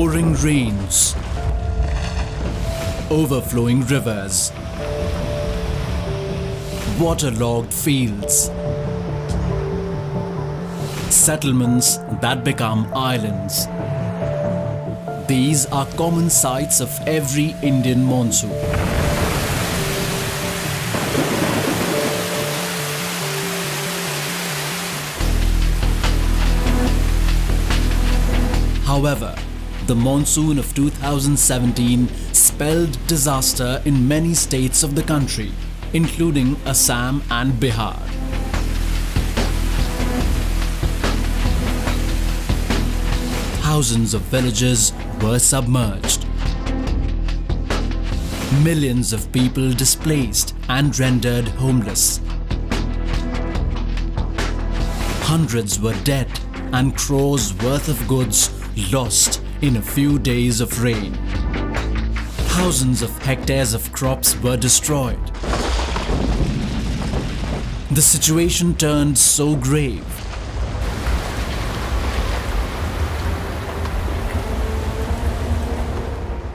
pouring rains, overflowing rivers, waterlogged fields, settlements that become islands. These are common sights of every Indian monsoon. However, the monsoon of 2017 spelled disaster in many states of the country, including Assam and Bihar. Thousands of villages were submerged. Millions of people displaced and rendered homeless. Hundreds were dead and crores worth of goods lost in a few days of rain. Thousands of hectares of crops were destroyed. The situation turned so grave.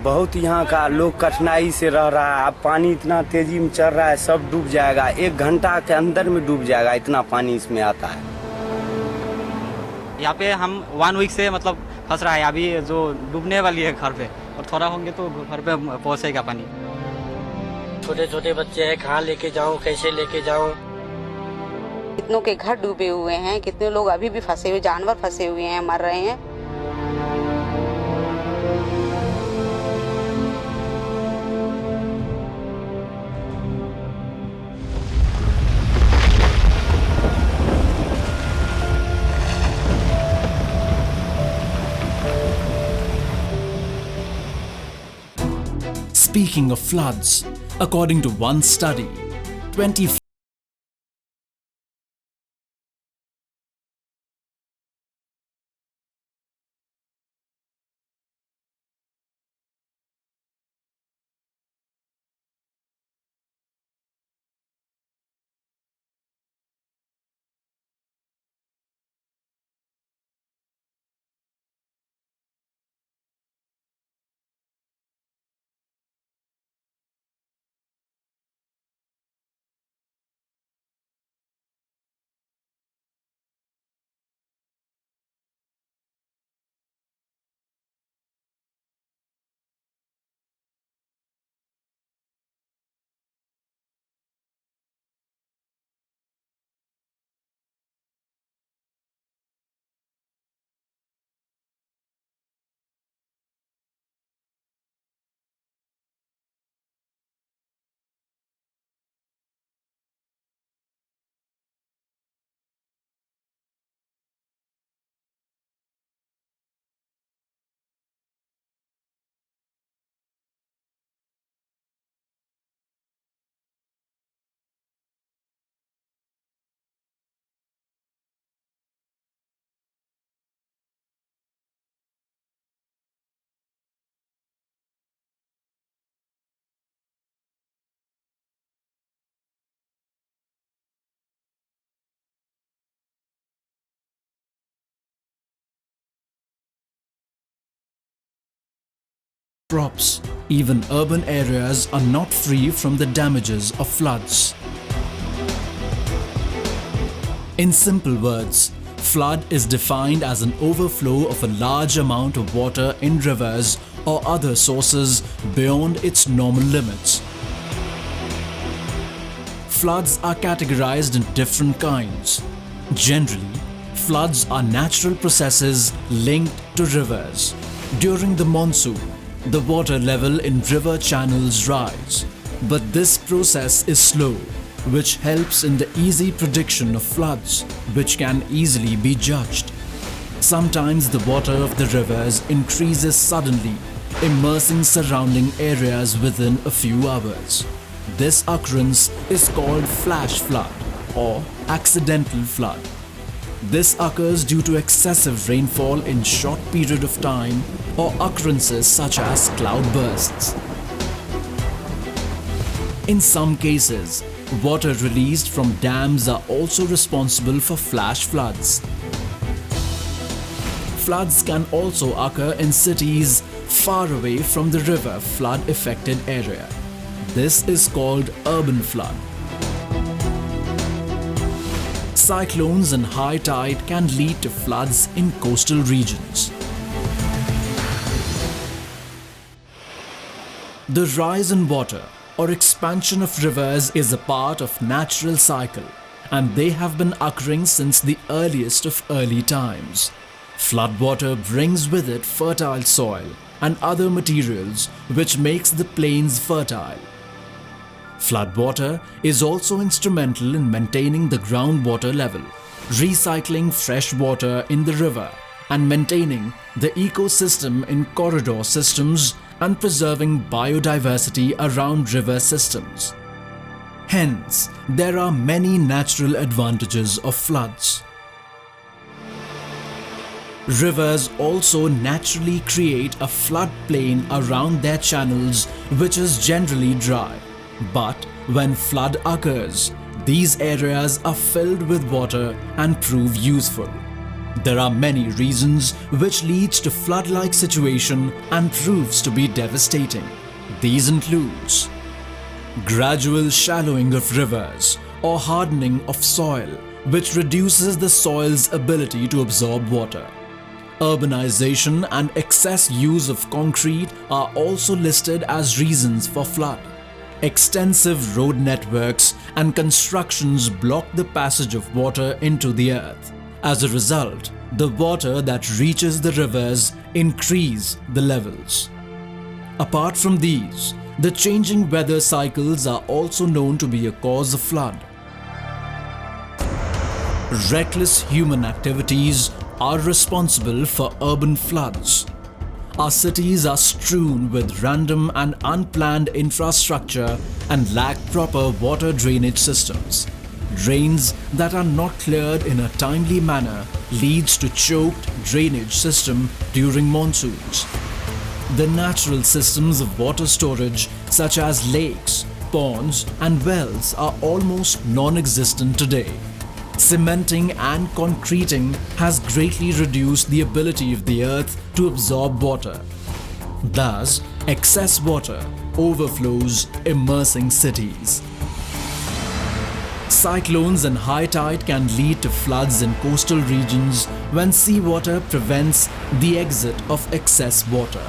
बहुत यहाँ का लोग कठिनाई से रह रहा है। अब पानी इतना तेजी में चल रहा है, सब डूब जाएगा। 1 घंटा के अंदर में डूब जाएगा, इतना पानी इसमें आता है। यहाँ पे हम 1 वीक से मतलब फंस रहा है। अभी जो डूबने वाली है घर पे, और थोड़ा होंगे तो घर पे पहुँचेगा पानी। छोटे छोटे बच्चे हैं, कहाँ लेके जाऊँ, कैसे लेके जाऊँ। कितनों के घर डूबे हुए हैं, कितने लोग अभी भी फंसे हुए, जानवर फंसे हुए हैं, मर रहे हैं। Speaking of floods, according to one study, 20 crops, even urban areas are not free from the damages of floods. In simple words, flood is defined as an overflow of a large amount of water in rivers or other sources beyond its normal limits. Floods are categorized in different kinds. Generally, floods are natural processes linked to rivers. During the monsoon, the water level in river channels rise, but this process is slow, which helps in the easy prediction of floods, which can easily be judged. Sometimes the water of the rivers increases suddenly, immersing surrounding areas within a few hours. This occurrence is called flash flood or accidental flood. This occurs due to excessive rainfall in short period of time or occurrences such as cloudbursts. In some cases, water released from dams are also responsible for flash floods. floods can also occur in cities far away from the river flood-affected area. This is called urban flood. Cyclones and high tide can lead to floods in coastal regions. The rise in water or expansion of rivers is a part of natural cycle, and they have been occurring since the earliest of early times. Floodwater brings with it fertile soil and other materials which makes the plains fertile. Floodwater is also instrumental in maintaining the groundwater level, recycling fresh water in the river, and maintaining the ecosystem in corridor systems and preserving biodiversity around river systems. Hence, there are many natural advantages of floods. Rivers also naturally create a floodplain around their channels, which is generally dry. But when flood occurs, these areas are filled with water and prove useful. There are many reasons which leads to flood-like situation and proves to be devastating. These includes gradual shallowing of rivers or hardening of soil, which reduces the soil's ability to absorb water. Urbanization and excess use of concrete are also listed as reasons for flood. Extensive road networks and constructions block the passage of water into the earth. As a result, the water that reaches the rivers increase the levels. Apart from these, the changing weather cycles are also known to be a cause of flood. Reckless human activities are responsible for urban floods. Our cities are strewn with random and unplanned infrastructure and lack proper water drainage systems. Drains that are not cleared in a timely manner leads to choked drainage system during monsoons. The natural systems of water storage such as lakes, ponds and wells are almost non-existent today. Cementing and concreting has greatly reduced the ability of the earth to absorb water. Thus, excess water overflows, immersing cities. Cyclones and high tide can lead to floods in coastal regions when seawater prevents the exit of excess water.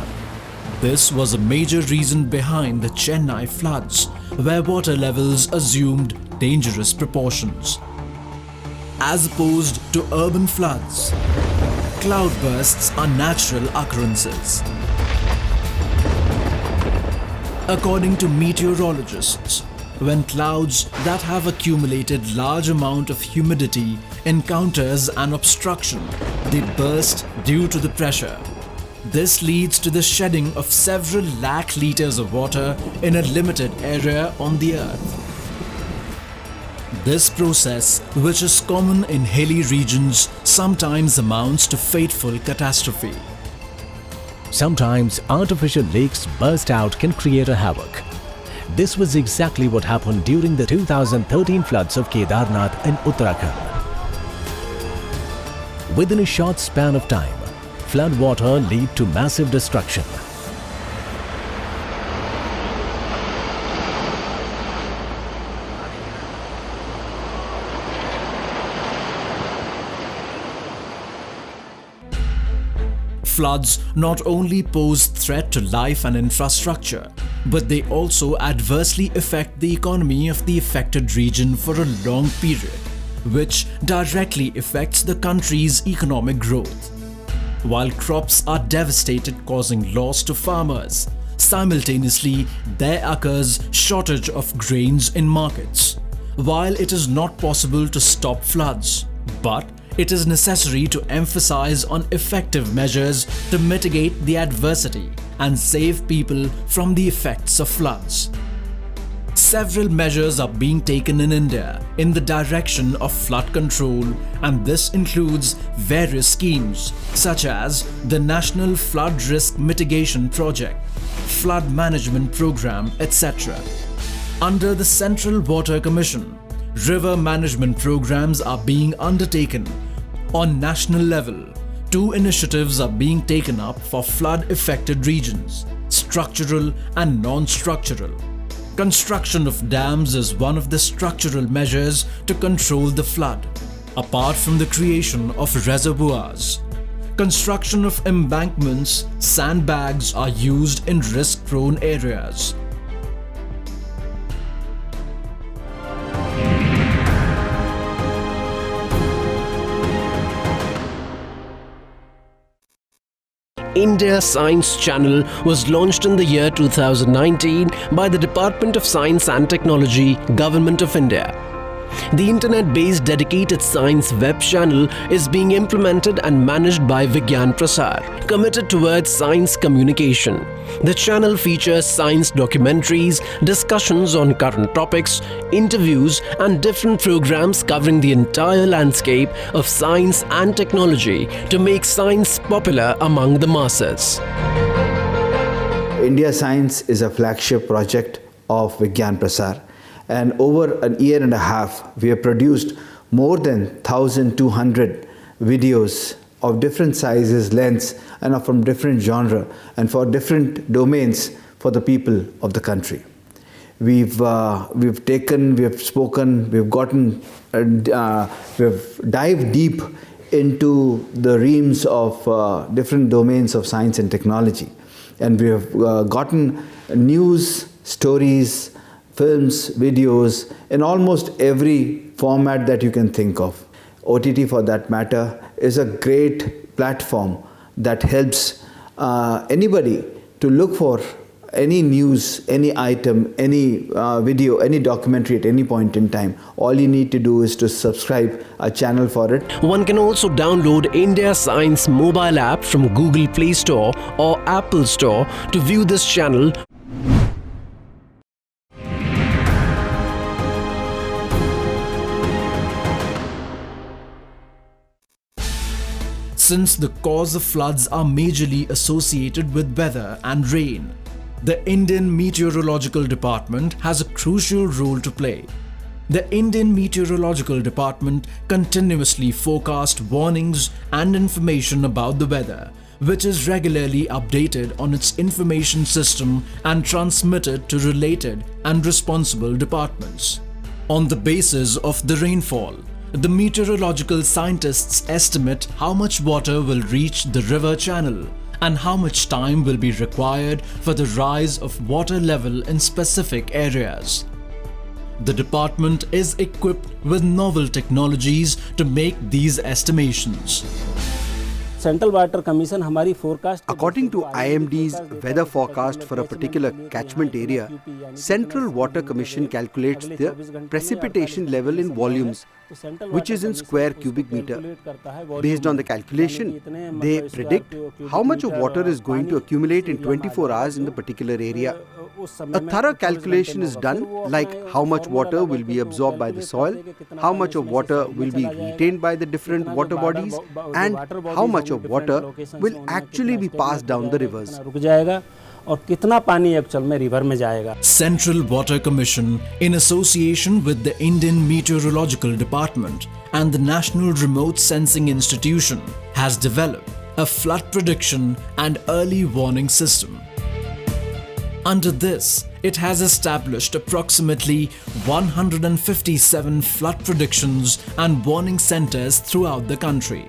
This was a major reason behind the Chennai floods, where water levels assumed dangerous proportions. As opposed to urban floods, cloudbursts are natural occurrences. According to meteorologists, when clouds that have accumulated large amount of humidity encounters an obstruction, they burst due to the pressure. This leads to the shedding of several lakh liters of water in a limited area on the earth. This process, which is common in hilly regions, sometimes amounts to fateful catastrophe. Sometimes artificial lakes burst out can create a havoc. This was exactly what happened during the 2013 floods of Kedarnath in Uttarakhand. Within a short span of time, flood water led to massive destruction. Floods not only pose threat to life and infrastructure, but they also adversely affect the economy of the affected region for a long period, which directly affects the country's economic growth. While crops are devastated, causing loss to farmers, simultaneously there occurs shortage of grains in markets. While it is not possible to stop floods, but it is necessary to emphasize on effective measures to mitigate the adversity and save people from the effects of floods. Several measures are being taken in India in the direction of flood control, and this includes various schemes such as the National Flood Risk Mitigation Project, Flood Management Program, etc. Under the Central Water Commission, river management programs are being undertaken on national level Two initiatives are being taken up for flood-affected regions: structural and non-structural. Construction of dams is one of the structural measures to control the flood, apart from the creation of reservoirs. Construction of embankments, sandbags are used in risk-prone areas. India Science Channel was launched in the year 2019 by the Department of Science and Technology, Government of India. The internet-based dedicated science web channel is being implemented and managed by Vigyan Prasar, committed towards science communication. The channel features science documentaries, discussions on current topics, interviews, and different programs covering the entire landscape of science and technology to make science popular among the masses. India Science is a flagship project of Vigyan Prasar. And over a year and a half, we have produced more than 1,200 videos of different sizes, lengths, and are from different genre and for different domains for the people of the country. We've taken, we have spoken, we've gotten, we've dived deep into the realms of different domains of science and technology, and we have gotten news, stories, films, videos, in almost every format that you can think of. OTT, for that matter, is a great platform that helps anybody to look for any news, any item, any video, any documentary at any point in time. All you need to do is to subscribe a channel for it. One can also download India Science mobile app from Google Play Store or Apple Store to view this channel. Since the cause of floods are majorly associated with weather and rain, the Indian Meteorological Department has a crucial role to play. The Indian Meteorological Department continuously forecasts warnings and information about the weather, which is regularly updated on its information system and transmitted to related and responsible departments. On the basis of the rainfall, the meteorological scientists estimate how much water will reach the river channel and how much time will be required for the rise of water level in specific areas. The department is equipped with novel technologies to make these estimations. Central Water Commission हमारी forecast According to IMD's weather forecast for a particular catchment area, Central Water Commission calculates the precipitation level in volumes, which is in square cubic meter. Based on the calculation, they predict how much of water is going to accumulate in 24 hours in the particular area. A thorough calculation is done, like how much water will be absorbed by the soil, how much of water will be retained by the different water bodies, and how much of water will actually be passed down the rivers. Central Water Commission, in association with the Indian Meteorological Department and the National Remote Sensing Institution, has developed a flood prediction and early warning system. Under this, it has established approximately 157 flood predictions and warning centers throughout the country.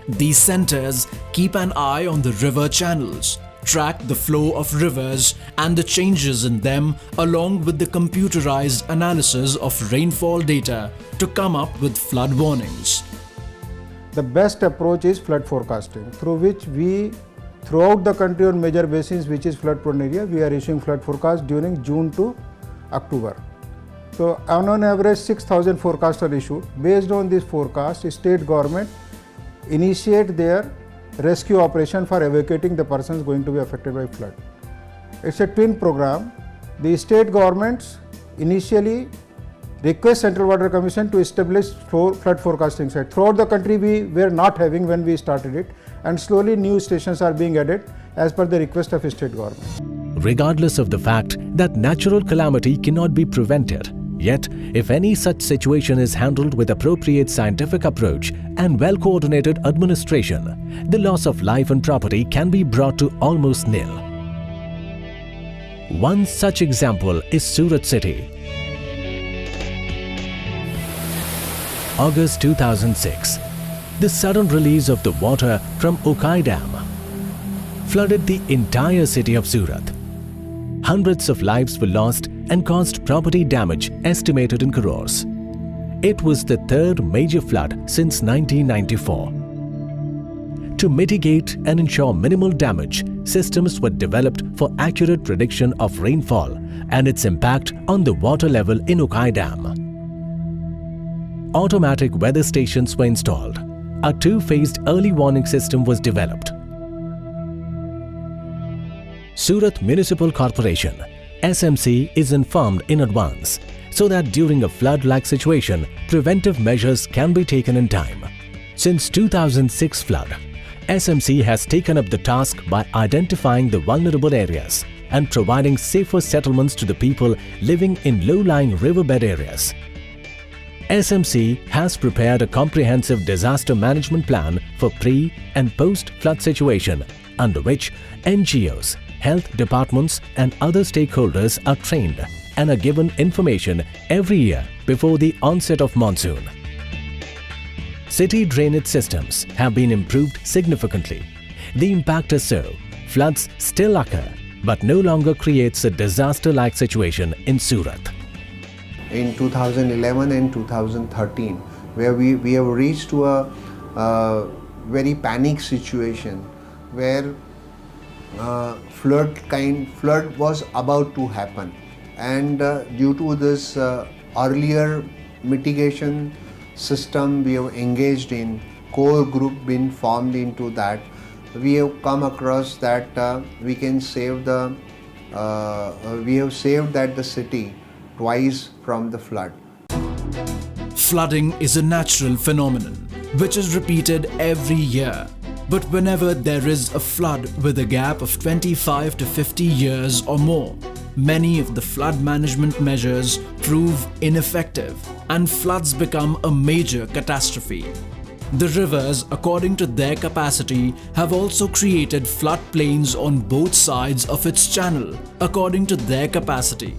These centers keep an eye on the river channels, track the flow of rivers and the changes in them, along with the computerized analysis of rainfall data to come up with flood warnings. The best approach is flood forecasting, through which we, throughout the country on major basins which is flood prone area, we are issuing flood forecast during June to October. So on average 6,000 forecasts are issued. Based on this forecast, state government initiate their rescue operation for evacuating the persons going to be affected by flood. It's a twin program. The state governments initially request Central Water Commission to establish flood forecasting site. Throughout the country we were not having when we started it, and slowly new stations are being added as per the request of state government. Regardless of the fact that natural calamity cannot be prevented, Yet, if any such situation is handled with appropriate scientific approach and well-coordinated administration, the loss of life and property can be brought to almost nil. One such example is Surat city. August 2006, the sudden release of the water from Ukai Dam flooded the entire city of Surat. Hundreds of lives were lost and caused property damage estimated in crores. It was the third major flood since 1994. To mitigate and ensure minimal damage, systems were developed for accurate prediction of rainfall and its impact on the water level in Ukai Dam. Automatic weather stations were installed. A two-phased early warning system was developed. Surat Municipal Corporation (SMC) is informed in advance so that during a flood-like situation, preventive measures can be taken in time. Since 2006 flood, SMC has taken up the task by identifying the vulnerable areas and providing safer settlements to the people living in low-lying riverbed areas. SMC has prepared a comprehensive disaster management plan for pre- and post-flood situation, under which NGOs, health departments and other stakeholders are trained and are given information every year before the onset of monsoon. City drainage systems have been improved significantly. The impact is so, floods still occur but no longer creates a disaster-like situation in Surat. In 2011 and 2013, where we have reached to a very panic situation where flood was about to happen, and due to this earlier mitigation system we have engaged in, core group been formed into that, we have come across that we have saved the city twice from the flood. Flooding is a natural phenomenon which is repeated every year. But whenever there is a flood with a gap of 25 to 50 years or more, many of the flood management measures prove ineffective and floods become a major catastrophe. The rivers, according to their capacity, have also created floodplains on both sides of its channel, according to their capacity.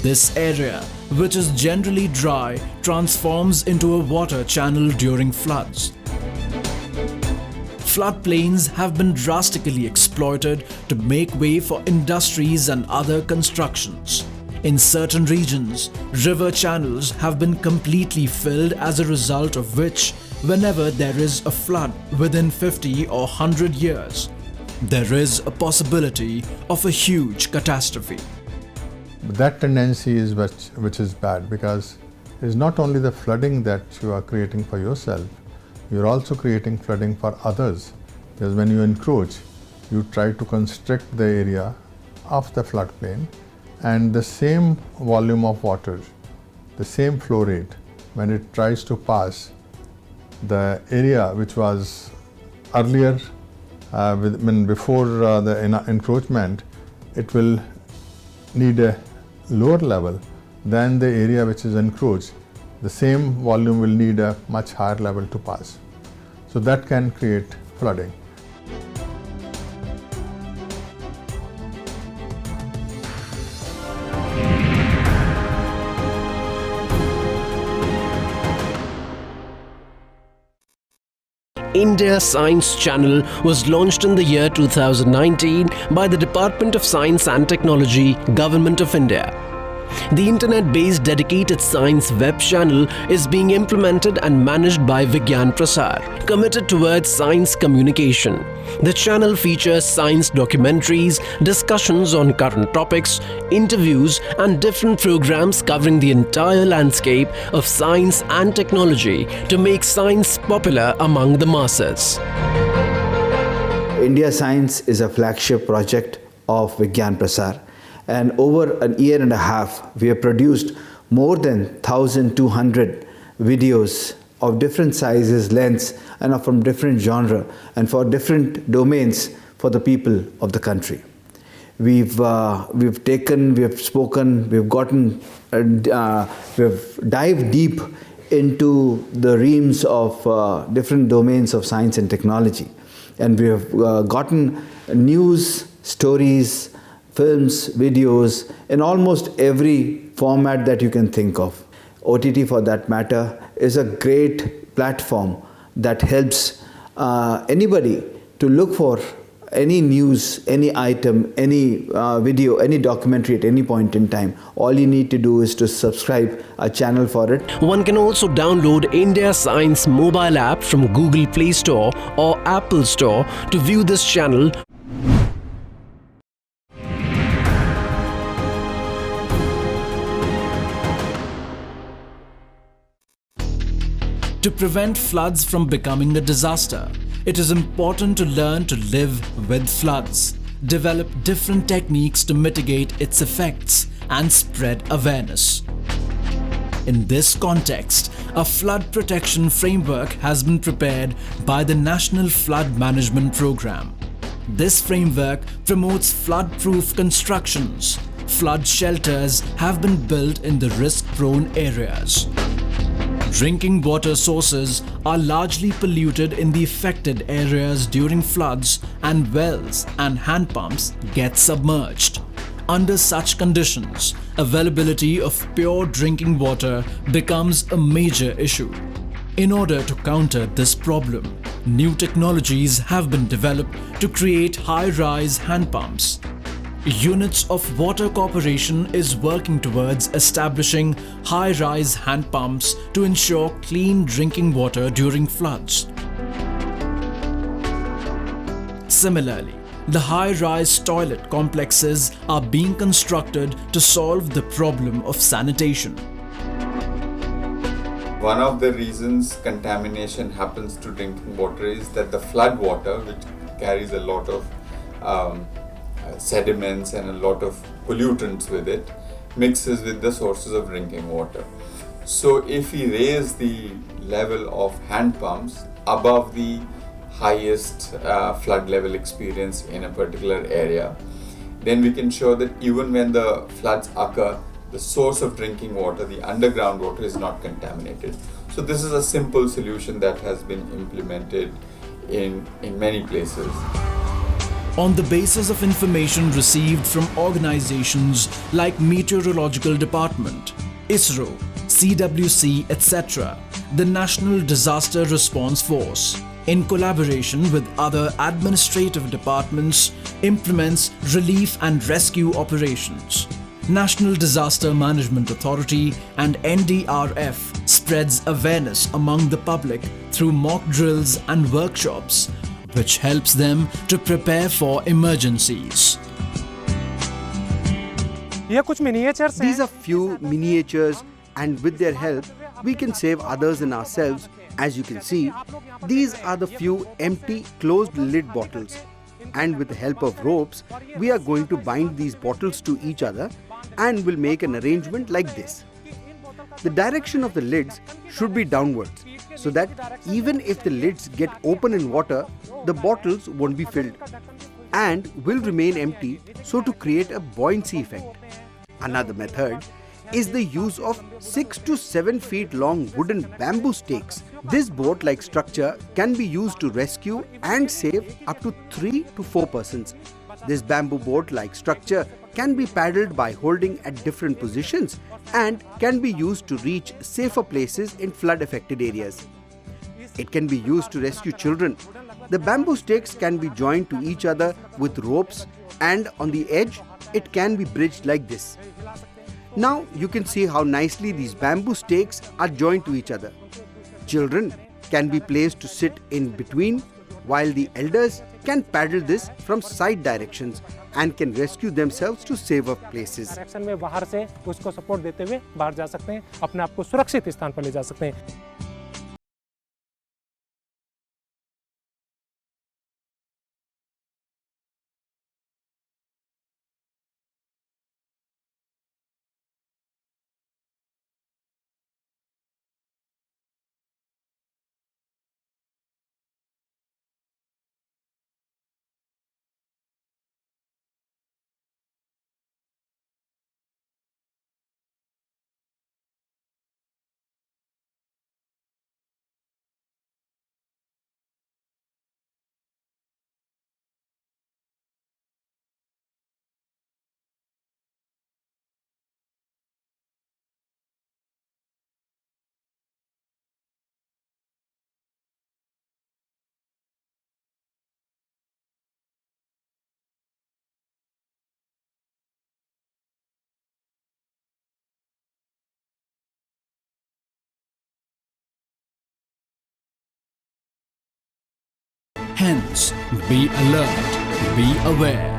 This area, which is generally dry, transforms into a water channel during floods. Floodplains have been drastically exploited to make way for industries and other constructions. In certain regions, river channels have been completely filled, as a result of which, whenever there is a flood within 50 or 100 years, there is a possibility of a huge catastrophe. That tendency is which is bad, because it's not only the flooding that you are creating for yourself, you're also creating flooding for others. Because when you encroach, you try to constrict the area of the floodplain, and the same volume of water, the same flow rate, when it tries to pass the area which was earlier, before the encroachment, it will need a lower level than the area which is encroached. The same volume will need a much higher level to pass. So that can create flooding. India Science Channel was launched in the year 2019 by the Department of Science and Technology, Government of India. The internet-based dedicated science web channel is being implemented and managed by Vigyan Prasar, committed towards science communication. The channel features science documentaries, discussions on current topics, interviews and different programs covering the entire landscape of science and technology to make science popular among the masses. India Science is a flagship project of Vigyan Prasar. And over a year and a half, we have produced more than 1,200 videos of different sizes, lengths, and are from different genre and for different domains for the people of the country. we've spoken, we've dived deep into the realms of different domains of science and technology, and we have gotten news, stories, films, videos in almost every format that you can think of. OTT, for that matter, is a great platform that helps anybody to look for any news, any item, any video, any documentary at any point in time. All you need to do is to subscribe a channel for it. One can also download India Science mobile app from Google Play Store or Apple Store to view this channel. To prevent floods from becoming a disaster, it is important to learn to live with floods, develop different techniques to mitigate its effects, and spread awareness. In this context, a flood protection framework has been prepared by the National Flood Management Program. This framework promotes flood-proof constructions. Flood shelters have been built in the risk-prone areas. Drinking water sources are largely polluted in the affected areas during floods, and wells and hand pumps get submerged. Under such conditions, availability of pure drinking water becomes a major issue. In order to counter this problem, new technologies have been developed to create high-rise hand pumps. Units of Water Corporation is working towards establishing high-rise hand pumps to ensure clean drinking water during floods. Similarly, the high-rise toilet complexes are being constructed to solve the problem of sanitation. One of the reasons contamination happens to drinking water is that the flood water, which carries a lot of sediments and a lot of pollutants with it, mixes with the sources of drinking water. So if we raise the level of hand pumps above the highest flood level experience in a particular area, then we can show that even when the floods occur, the source of drinking water, the underground water, is not contaminated. So this is a simple solution that has been implemented in many places. On the basis of information received from organizations like Meteorological Department, ISRO, CWC, etc., the National Disaster Response Force, in collaboration with other administrative departments, implements relief and rescue operations. National Disaster Management Authority and NDRF spreads awareness among the public through mock drills and workshops, which helps them to prepare for emergencies. These are few miniatures, and with their help, we can save others and ourselves. As you can see, these are the few empty closed lid bottles. And with the help of ropes, we are going to bind these bottles to each other and will make an arrangement like this. The direction of the lids should be downwards, so that even if the lids get open in water, the bottles won't be filled and will remain empty, so to create a buoyancy effect. Another method is the use of 6 to 7 feet long wooden bamboo stakes. This boat-like structure can be used to rescue and save up to 3 to 4 persons. This bamboo boat-like structure can be paddled by holding at different positions and can be used to reach safer places in flood-affected areas. It can be used to rescue children. The bamboo stakes can be joined to each other with ropes, and on the edge, it can be bridged like this. Now you can see how nicely these bamboo stakes are joined to each other. Children can be placed to sit in between, while the elders can paddle this from side directions and can rescue themselves to safer places. में बाहर से उसको support देते हुए बाहर जा सकते हैं, अपने आप को सुरक्षित स्थान पर ले जा सकते हैं। Hence, be alert, be aware.